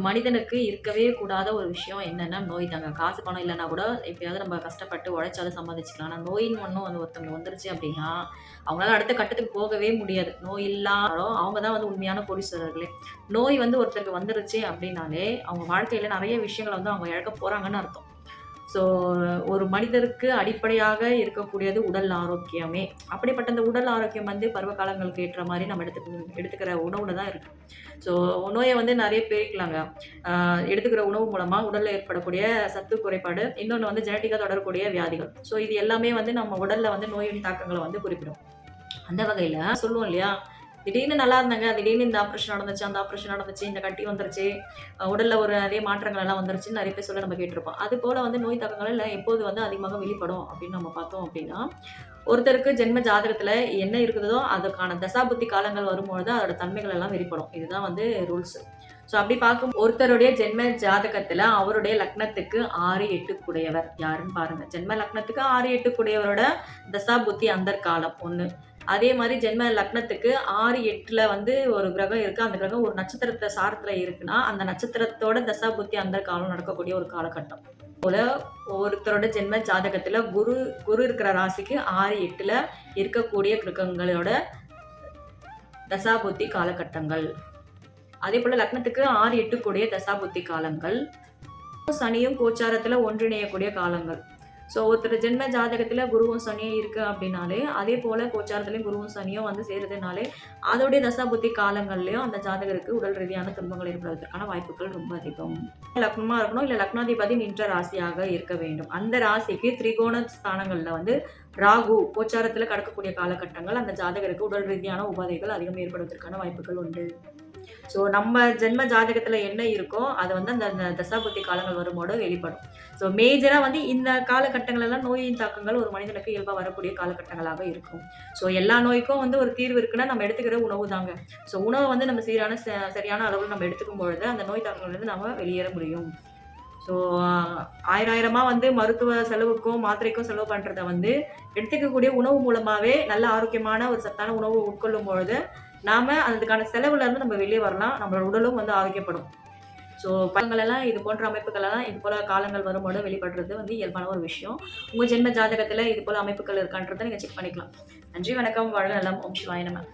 மனிதனுக்கு இருக்கவே கூடாத ஒரு விஷயம் என்னன்னா நோய் தாங்க. காசு பணம் இல்லன்னா கூட எப்பயாவது நம்ம கஷ்டப்பட்டு உழைச்சாலும் சம்பாதிச்சுக்கலாம். ஆனா நோயின்னு ஒண்ணு ஒருத்தவங்களுக்கு வந்துருச்சு அப்படின்னா, அவங்களால அடுத்த கட்டத்துக்கு போகவே முடியாது. நோய் இல்லாமலும் அவங்க தான் வந்து உண்மையான கோடீஸ்வரர்களே. நோய் வந்து ஒருத்தருக்கு வந்துருச்சு அப்படின்னாலே, அவங்க வாழ்க்கையில நெறைய விஷயங்கள வந்து அவங்க இழக்க போறாங்கன்னு அர்த்தம். ஸோ ஒரு மனிதருக்கு அடிப்படையாக இருக்கக்கூடியது உடல் ஆரோக்கியமே. அப்படிப்பட்ட அந்த உடல் ஆரோக்கியம் வந்து பருவ காலங்களுக்கு ஏற்ற மாரி நம்ம எடுத்துக்கிற உணவுல தான் இருக்கு. ஸோ நோய வந்து நெறைய பிரிக்கலாங்க. எடுத்துக்கிற உணவு மூலமா உடல்ல ஏற்படக்கூடிய சத்து குறைபாடு, இன்னொன்னு வந்து ஜெனடிக்கா தொடரக்கூடிய வியாதிகள். ஸோ இது எல்லாமே வந்து நம்ம உடல்ல வந்து நோயின் தாக்கங்கள வந்து குறிப்பிடும். அந்த வகையில சொல்லுவோம் இல்லையா? திடீர்னு நல்லா இருந்தாங்க. திடீர்னு இந்த ஆப்ரேஷன் நடந்துச்சு, அந்த ஆப்ரேஷன் நடந்துச்சு, இந்த கட்டி வந்துருச்சு, உடல்ல ஒரு நெறைய மாற்றங்கள் எல்லாம் வந்துருச்சுன்னு நெறைய பேர் சொல்ல நம்ம கேட்டுருப்போம். அதுபோல வந்து நோய் தாக்கங்கள் எல்லாம் எப்போது வந்து அதிகமாக வெளிப்படும் அப்படின்னு நம்ம பார்த்தோம் அப்படின்னா, ஒருத்தருக்கு ஜென்ம ஜாதகத்துல என்ன இருக்குதோ அதுக்கான தசாபுத்தி காலங்கள் வரும்பொழுது அதோட தன்மைகள் எல்லாம் வெளிப்படும். இதுதான் வந்து ரூல்ஸ். ஸோ அப்படி பார்க்கும் ஒருத்தருடைய ஜென்ம ஜாதகத்துல அவருடைய லக்னத்துக்கு 6, 8 கூடையவர் யாருன்னு பாருங்க. ஜென்ம லக்னத்துக்கு 6, 8 கூடையவரோட தசாபுத்தி அந்தர் காலம் 1. அதே மாரி ஜென்ம லக்னத்துக்கு 6, 8ல வந்து ஒரு கிரகம் இருக்கு. அந்த கிரகம் ஒரு நட்சத்திரத்த சாரத்துல இருக்குன்னா, அந்த நட்சத்திரத்தோட தசாபுத்தி அந்தர் காலம் நடக்கக்கூடிய ஒரு காலகட்டம். போல ஒருத்தரோட ஜென்ம ஜாதகத்துல குரு இருக்கிற ராசிக்கு 6, 8ல இருக்கக்கூடிய கிரகங்களோட தசாபுத்தி காலகட்டங்கள். அதேபோல லக்னத்துக்கு 6, 8 கூடிய தசாபுத்தி காலங்கள். சனியும் கோச்சாரத்துல ஒன்றிணையக்கூடிய காலங்கள். ஸோ ஒருத்தர் ஜென்ம ஜாதகத்துல குருவும் சனியும் இருக்கு அப்படின்னாலே, அதே போல கோச்சாரத்திலயும் குருவும் சனியும் வந்து சேருதுனாலே, அதோடைய தசாபுத்தி காலங்கள்லயும் அந்த ஜாதகருக்கு உடல் ரீதியான துன்பங்கள் ஏற்படுவதற்கான வாய்ப்புகள் ரொம்ப அதிகம். லக்னமா இருக்கணும், இல்ல லக்னாதிபதி நின்ற ராசியாக இருக்க வேண்டும். அந்த ராசிக்கு திரிகோண ஸ்தானங்கள்ல வந்து ராகு கோச்சாரத்துல கடக்கக்கூடிய காலகட்டங்கள் அந்த ஜாதகருக்கு உடல் ரீதியான உபாதைகள் அதிகம் ஏற்படுவதற்கான வாய்ப்புகள் உண்டு. ஸோ நம்ம ஜென்ம ஜாதகத்துல என்ன இருக்கோ, அது வந்து அந்த அந்த தசாபுத்தி காலங்கள் வரும்போது வெளிப்படும். ஸோ மேஜரா வந்து இந்த காலகட்டங்கள் எல்லாம் நோயின் தாக்கங்கள் ஒரு மனிதனுக்கு இயல்பா வரக்கூடிய காலகட்டங்களாக இருக்கும். ஸோ எல்லா நோய்க்கும் வந்து ஒரு தீர்வு இருக்குன்னா, நம்ம எடுத்துக்கிற உணவு தாங்க. ஸோ உணவ வந்து நம்ம சரியான அளவுல நம்ம எடுத்துக்கும் பொழுது, அந்த நோய் தாக்கங்கள்லேருந்து நம்ம வெளியேற முடியும். ஸோ ஆயிரமா வந்து மருத்துவ செலவுக்கும், மாத்திரைக்கும் செலவு பண்றத வந்து எடுத்துக்கக்கூடிய உணவு மூலமாவே நல்ல ஆரோக்கியமான ஒரு சத்தான உணவு உட்கொள்ளும் பொழுது, நாம அதுக்கான செலவுல இருந்து நம்ம வெளியே வரலாம். நம்மளோட உடலும் வந்து ஆரோக்கியப்படும். ஸோ பழங்கள் எல்லாம் இது போன்ற அமைப்புகள் எல்லாம் இது போல காலங்கள் வரும்போது வெளிப்படுறது வந்து இயல்பான ஒரு விஷயம். உங்க ஜென்ம ஜாதகத்துல இது போல அமைப்புகள் இருக்கான்றத நீங்க செக் பண்ணிக்கலாம். நன்றி, வணக்கம், வாழ்க நலம். ஓம் சிவாய நம.